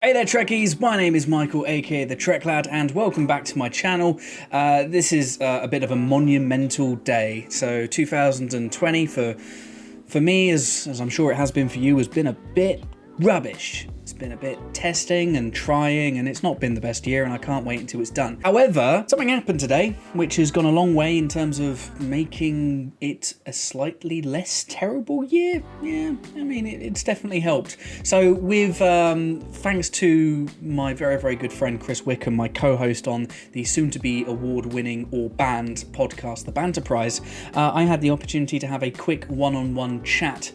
Hey there Trekkies, my name is Michael aka the TrekLad and welcome back to my channel. This is a bit of a monumental day. So 2020 for me, as I'm sure it has been for you, has been a bit rubbish. It's been a bit testing and trying, and it's not been the best year, and I can't wait until it's done. However, something happened today, which has gone a long way in terms of making it a slightly less terrible year. Yeah, I mean, it's definitely helped. So with, thanks to my very, very good friend Chris Wickham, my co-host on the soon-to-be award-winning or banned podcast, The Banter Prize, I had the opportunity to have a quick one-on-one chat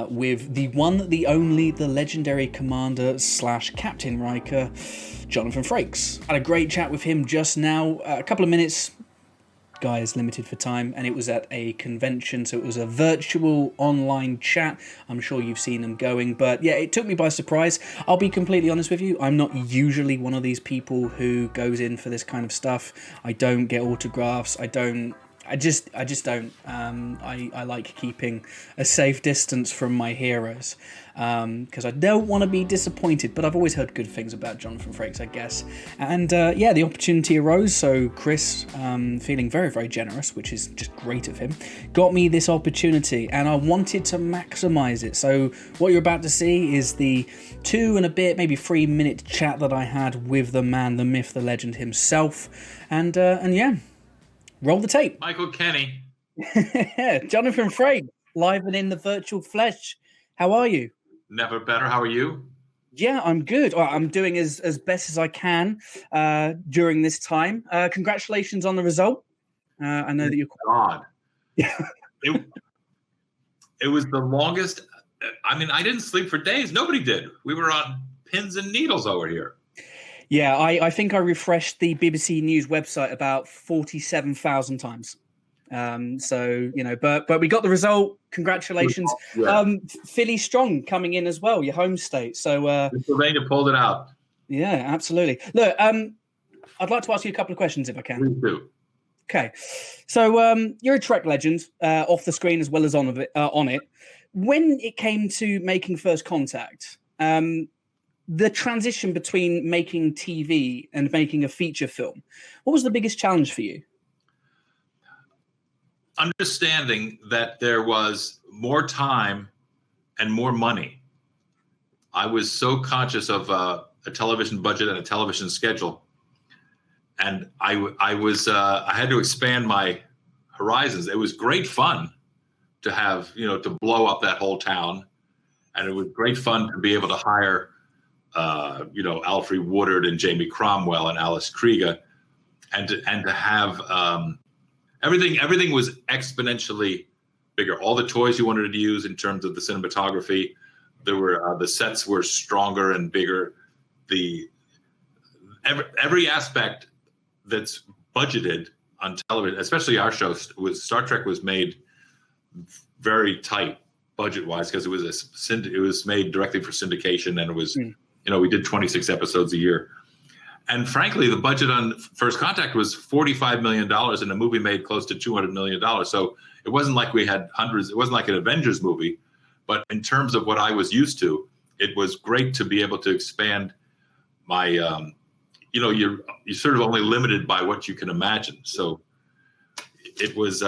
with the one, the only, the legendary Commander/Captain Riker, Jonathan Frakes. Had a great chat with him just now, a couple of minutes. Guy is limited for time, and it was at a convention, so it was a virtual online chat. I'm sure you've seen them going, but yeah, it took me by surprise. I'll be completely honest with you, I'm not usually one of these people who goes in for this kind of stuff. I don't get autographs, I just don't. I like keeping a safe distance from my heroes because I don't want to be disappointed. But I've always heard good things about Jonathan Frakes, I guess. And yeah, the opportunity arose. So Chris, feeling very, very generous, which is just great of him, got me this opportunity, and I wanted to maximize it. So what you're about to see is the 2 and a bit, maybe 3-minute chat that I had with the man, the myth, the legend himself, and yeah. Roll the tape. Michael Kenny. Jonathan Frakes, live and in the virtual flesh. How are you? Never better. How are you? Yeah, I'm good. I'm doing as best as I can during this time. Congratulations on the result. I know that you're God. it was the longest. I mean, I didn't sleep for days. Nobody did. We were on pins and needles over here. Yeah, I think I refreshed the BBC News website about 47,000 times. So, you know, but we got the result. Congratulations. Yeah. Philly strong coming in as well, your home state. So Pennsylvania pulled it out. Yeah, absolutely. Look, I'd like to ask you a couple of questions if I can. Me too. Okay. So you're a Trek legend, off the screen as well as on it. When it came to making First Contact, the transition between making TV and making a feature film, what was the biggest challenge for you? Understanding that there was more time and more money. I was so conscious of a television budget and a television schedule, and I had to expand my horizons. It was great fun to have, to blow up that whole town, and it was great fun to be able to hire Alfre Woodard and Jamie Cromwell and Alice Krige, and to have everything was exponentially bigger. All the toys you wanted to use in terms of the cinematography, there were the sets were stronger and bigger. Every aspect that's budgeted on television, especially our show, Star Trek was made very tight budget-wise because it was made directly for syndication, and it was. We did 26 episodes a year. And frankly, the budget on First Contact was $45 million, and the movie made close to $200 million. So it wasn't like we had hundreds. It wasn't like an Avengers movie. But in terms of what I was used to, it was great to be able to expand my, you're sort of only limited by what you can imagine. So it was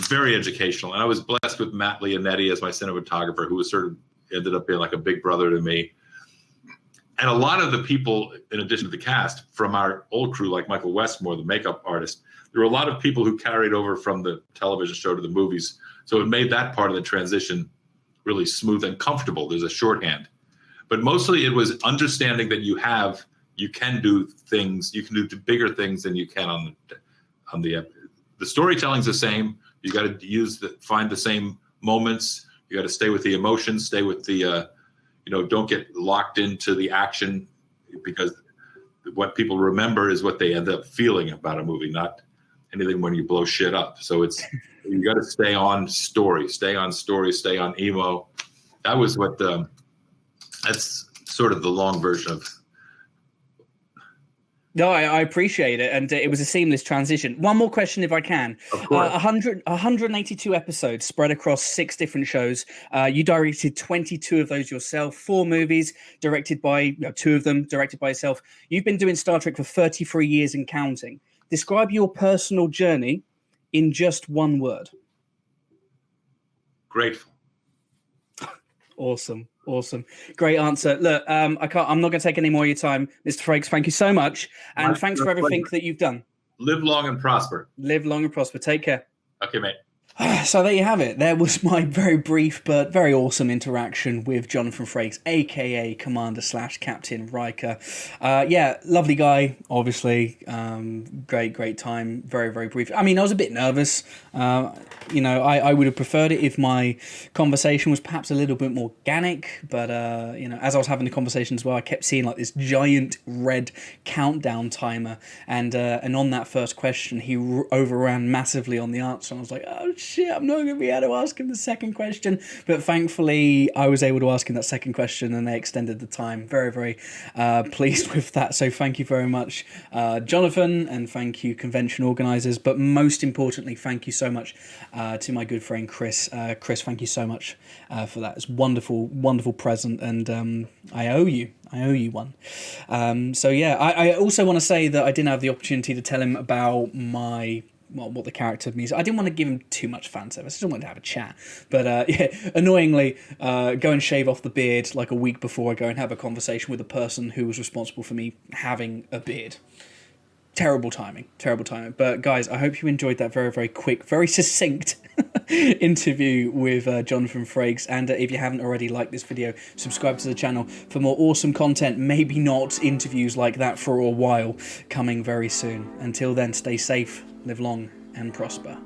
very educational. And I was blessed with Matt Leonetti as my cinematographer, who was ended up being like a big brother to me. And a lot of the people, in addition to the cast, from our old crew, like Michael Westmore, the makeup artist, there were a lot of people who carried over from the television show to the movies. So it made that part of the transition really smooth and comfortable. There's a shorthand. But mostly it was understanding that you can do things, you can do bigger things than you can on the storytelling's the same. You got to find the same moments. You got to stay with the emotions, stay with the, don't get locked into the action, because what people remember is what they end up feeling about a movie, not anything when you blow shit up. So you got to stay on story, stay on emo. That was that's sort of the long version of No, I appreciate it, and it was a seamless transition. One more question, if I can. Of course. 182 episodes spread across 6 different shows. You directed 22 of those yourself, 4 movies directed by, 2 of them directed by yourself. You've been doing Star Trek for 33 years and counting. Describe your personal journey in just one word. Grateful. Awesome. Great answer. Look, I'm not going to take any more of your time, Mr. Frakes. Thank you so much. And thanks for everything that you've done. Live long and prosper. Live long and prosper. Take care. Okay, mate. So there you have it. There was my very brief but very awesome interaction with Jonathan Frakes, aka Commander/Captain Riker. Lovely guy, obviously. Great time. Very, very brief. I mean, I was a bit nervous. I would have preferred it if my conversation was perhaps a little bit more organic. But, as I was having the conversation as well, I kept seeing like this giant red countdown timer. And on that first question, he overran massively on the answer. And I was like, oh, shit, I'm not going to be able to ask him the second question. But thankfully, I was able to ask him that second question and they extended the time. Very, very pleased with that. So thank you very much, Jonathan, and thank you, convention organisers. But most importantly, thank you so much to my good friend, Chris. Chris, thank you so much for that. It's wonderful, wonderful present. And I owe you one. I also want to say that I didn't have the opportunity to tell him about what the character means. I didn't want to give him too much fan service. I just wanted to have a chat. But annoyingly, go and shave off the beard like a week before I go and have a conversation with the person who was responsible for me having a beard. Terrible timing. But guys, I hope you enjoyed that very, very quick, very succinct interview with Jonathan Frakes. And if you haven't already liked this video, subscribe to the channel for more awesome content. Maybe not interviews like that for a while, coming very soon. Until then, stay safe, live long, and prosper.